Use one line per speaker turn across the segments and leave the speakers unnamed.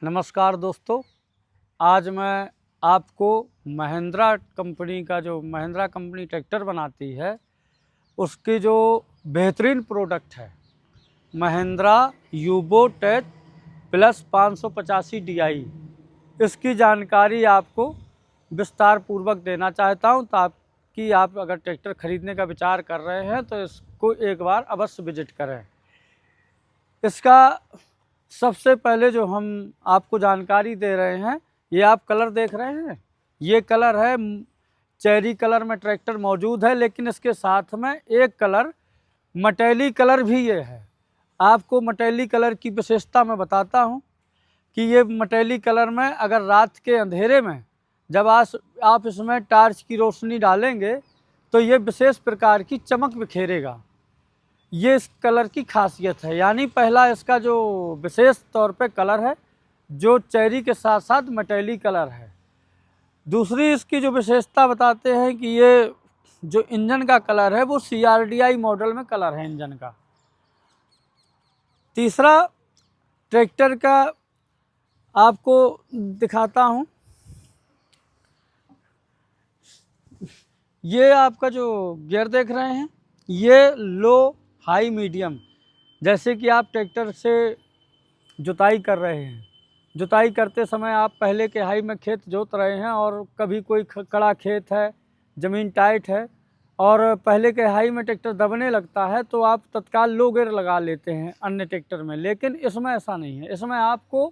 नमस्कार दोस्तों, आज मैं आपको महिंद्रा कंपनी का जो महिंद्रा कंपनी ट्रैक्टर बनाती है उसकी जो बेहतरीन प्रोडक्ट है महिंद्रा यूबो टेच प्लस 585 DI, इसकी जानकारी आपको विस्तार पूर्वक देना चाहता हूं ताकि आप अगर ट्रैक्टर खरीदने का विचार कर रहे हैं तो इसको एक बार अवश्य विजिट करें। इसका सबसे पहले जो हम आपको जानकारी दे रहे हैं, ये आप कलर देख रहे हैं, ये कलर है चेरी कलर में ट्रैक्टर मौजूद है, लेकिन इसके साथ में एक कलर मटैली कलर भी ये है। आपको मटैली कलर की विशेषता मैं बताता हूँ कि ये मटैली कलर में अगर रात के अंधेरे में जब आप इसमें टार्च की रोशनी डालेंगे तो ये विशेष प्रकार की चमक बिखेरेगा। ये इस कलर की खासियत है। यानी पहला इसका जो विशेष तौर पे कलर है जो चेरी के साथ साथ मटैली कलर है। दूसरी इसकी जो विशेषता बताते हैं कि ये जो इंजन का कलर है वो CRDI मॉडल में कलर है इंजन का। तीसरा ट्रैक्टर का आपको दिखाता हूँ, ये आपका जो गियर देख रहे हैं ये लो हाई मीडियम, जैसे कि आप ट्रैक्टर से जुताई कर रहे हैं, जुताई करते समय आप पहले के हाई में खेत जोत रहे हैं और कभी कोई कड़ा खेत है, ज़मीन टाइट है और पहले के हाई में ट्रैक्टर दबने लगता है तो आप तत्काल लो गियर लगा लेते हैं अन्य ट्रैक्टर में, लेकिन इसमें ऐसा नहीं है। इसमें आपको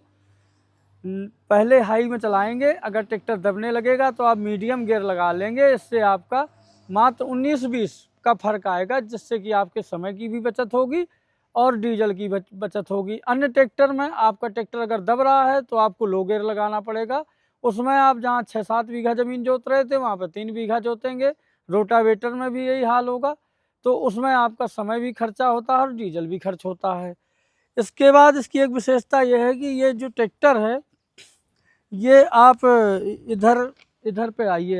पहले हाई में चलाएंगे, अगर ट्रैक्टर दबने लगेगा तो आप मीडियम गियर लगा लेंगे। इससे आपका मात्र 19-20 का फर्क आएगा, जिससे कि आपके समय की भी बचत होगी और डीजल की बचत होगी। अन्य ट्रैक्टर में आपका ट्रैक्टर अगर दब रहा है तो आपको लो गियर लगाना पड़ेगा। उसमें आप जहाँ 6-7 बीघा ज़मीन जोत रहे थे वहाँ पर 3 बीघा जोतेंगे। रोटावेटर में भी यही हाल होगा, तो उसमें आपका समय भी खर्चा होता है और डीजल भी खर्च होता है। इसके बाद इसकी एक विशेषता यह है कि ये जो ट्रैक्टर है ये आप इधर पे आइए,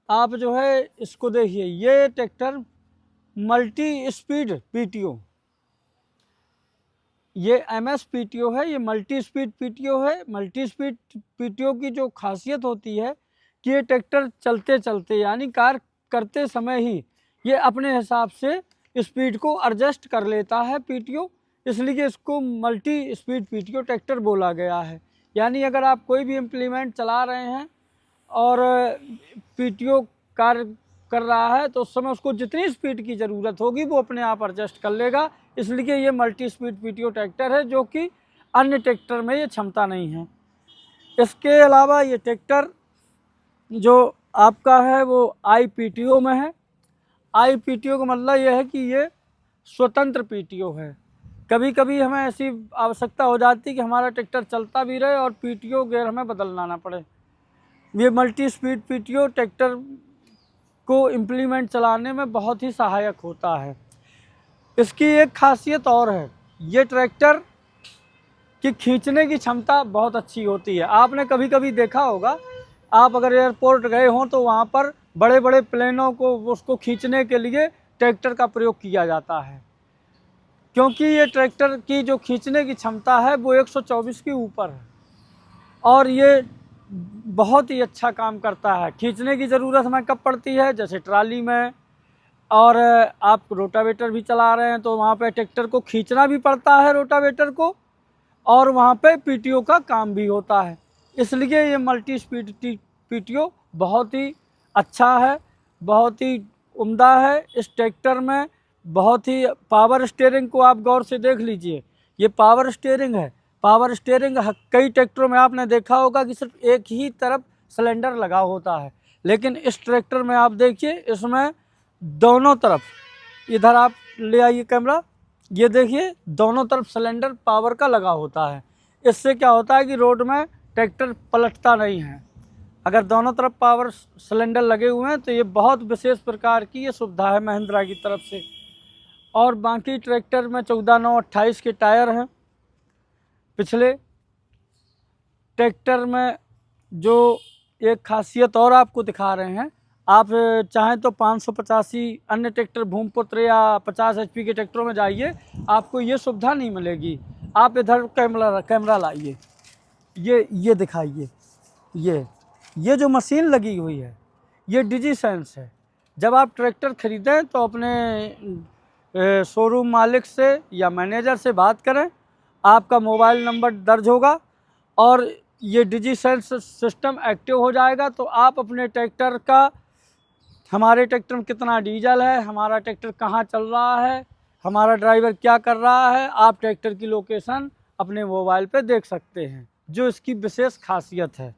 आप जो है इसको देखिए, ये ट्रैक्टर मल्टी स्पीड PTO, ये MS PTO है, ये मल्टी स्पीड PTO है। मल्टी स्पीड PTO की जो खासियत होती है कि ये ट्रैक्टर चलते चलते यानी कार करते समय ही ये अपने हिसाब से स्पीड को एडजस्ट कर लेता है PTO, इसलिए इसको मल्टी स्पीड PTO ट्रैक्टर बोला गया है। यानी अगर आप कोई भी इम्प्लीमेंट चला रहे हैं और PTO कार्य कर रहा है तो उस समय उसको जितनी स्पीड की ज़रूरत होगी वो अपने आप एडजस्ट कर लेगा, इसलिए ये मल्टी स्पीड PTO ट्रैक्टर है, जो कि अन्य ट्रैक्टर में ये क्षमता नहीं है। इसके अलावा ये ट्रैक्टर जो आपका है वो IPTO में है। IPTO का मतलब ये है कि ये स्वतंत्र PTO है। कभी कभी हमें ऐसी आवश्यकता हो जाती है कि हमारा ट्रैक्टर चलता भी रहे और PTO गियर हमें बदलना ना पड़े। ये मल्टी स्पीड PTO ट्रैक्टर को इम्प्लीमेंट चलाने में बहुत ही सहायक होता है। इसकी एक खासियत और है, ये ट्रैक्टर की खींचने की क्षमता बहुत अच्छी होती है। आपने कभी कभी देखा होगा, आप अगर एयरपोर्ट गए हों तो वहाँ पर बड़े बड़े प्लेनों को उसको खींचने के लिए ट्रैक्टर का प्रयोग किया जाता है, क्योंकि ये ट्रैक्टर की जो खींचने की क्षमता है वो 124 के ऊपर है और ये बहुत ही अच्छा काम करता है। खींचने की ज़रूरत हमें कब पड़ती है, जैसे ट्राली में, और आप रोटावेटर भी चला रहे हैं तो वहाँ पे ट्रैक्टर को खींचना भी पड़ता है रोटावेटर को, और वहाँ पे PTO का काम भी होता है। इसलिए ये मल्टी स्पीड PTO बहुत ही अच्छा है, बहुत ही उम्दा है। इस ट्रैक्टर में बहुत ही पावर स्टीयरिंग को आप गौर से देख लीजिए, ये पावर स्टीयरिंग है। पावर स्टीयरिंग कई ट्रैक्टरों में आपने देखा होगा कि सिर्फ एक ही तरफ सिलेंडर लगा होता है, लेकिन इस ट्रैक्टर में आप देखिए इसमें दोनों तरफ, इधर आप ले आइए कैमरा, ये देखिए दोनों तरफ सिलेंडर पावर का लगा होता है। इससे क्या होता है कि रोड में ट्रैक्टर पलटता नहीं है। अगर दोनों तरफ पावर सिलेंडर लगे हुए हैं तो ये बहुत विशेष प्रकार की ये सुविधा है महिंद्रा की तरफ से। और बाकी ट्रैक्टर में 14-9-28 के टायर हैं। पिछले ट्रैक्टर में जो एक खासियत और आपको दिखा रहे हैं, आप चाहें तो 585 अन्य ट्रैक्टर भूमिपुत्र या 50 HP के ट्रैक्टरों में जाइए, आपको ये सुविधा नहीं मिलेगी। आप इधर कैमरा लाइए, ये दिखाइए। ये जो मशीन लगी हुई है ये डिजीसेंस है। जब आप ट्रैक्टर खरीदें तो अपने शोरूम मालिक से या मैनेजर से बात करें, आपका मोबाइल नंबर दर्ज होगा और ये डिजीसेंस सिस्टम एक्टिव हो जाएगा। तो आप अपने ट्रैक्टर का, हमारे ट्रैक्टर में कितना डीजल है, हमारा ट्रैक्टर कहाँ चल रहा है, हमारा ड्राइवर क्या कर रहा है, आप ट्रैक्टर की लोकेशन अपने मोबाइल पे देख सकते हैं, जो इसकी विशेष खासियत है।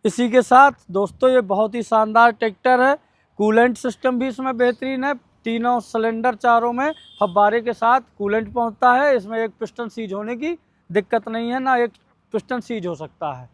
इसी के साथ दोस्तों ये बहुत ही शानदार ट्रैक्टर है। कूलेंट सिस्टम भी इसमें बेहतरीन है। तीनों सिलेंडर चारों में फव्वारे के साथ कूलेंट पहुंचता है। इसमें एक पिस्टन सीज होने की दिक्कत नहीं है, ना एक पिस्टन सीज हो सकता है।